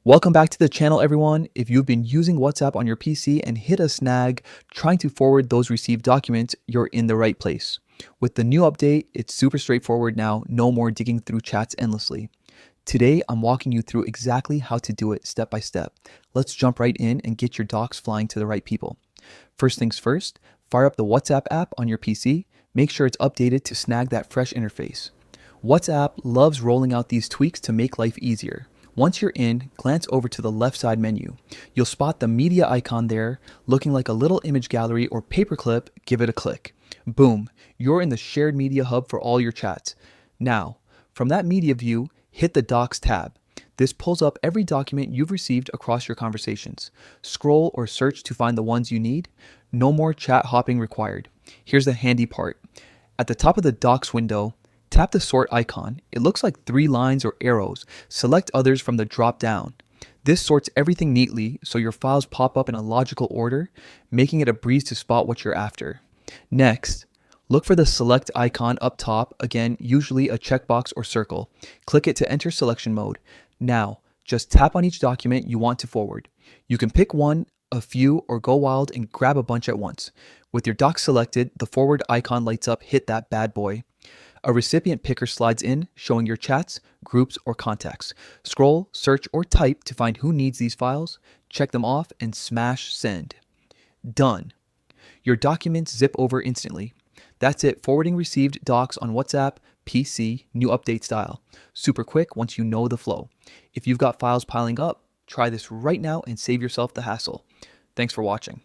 Welcome back to the channel, everyone. If you've been using WhatsApp on your PC and hit a snag trying to forward those received documents, you're in the right place. With the new update, it's super straightforward now, no more digging through chats endlessly. Today, I'm walking you through exactly how to do it step by step. Let's jump right in and get your docs flying to the right people. First things first, fire up the WhatsApp app on your PC. Make sure it's updated to snag that fresh interface. WhatsApp loves rolling out these tweaks to make life easier. Once you're in, glance over to the left side menu. You'll spot the media icon there, looking like a little image gallery or paperclip. Give it a click. Boom, you're in the shared media hub for all your chats. Now, from that media view, hit the Docs tab. This pulls up every document you've received across your conversations. Scroll or search to find the ones you need. No more chat hopping required. Here's the handy part. At the top of the Docs window, tap the sort icon. It looks like 3 lines or arrows. Select others from the drop down. This sorts everything neatly so your files pop up in a logical order, making it a breeze to spot what you're after. Next, look for the select icon up top, again, usually a checkbox or circle. Click it to enter selection mode. Now, just tap on each document you want to forward. You can pick one, a few, or go wild and grab a bunch at once. With your doc selected, the forward icon lights up. Hit that bad boy. A recipient picker slides in, showing your chats, groups, or contacts. Scroll, search, or type to find who needs these files, check them off, and smash send. Done. Your documents zip over instantly. That's it, forwarding received docs on WhatsApp, PC, new update style. Super quick once you know the flow. If you've got files piling up, try this right now and save yourself the hassle. Thanks for watching.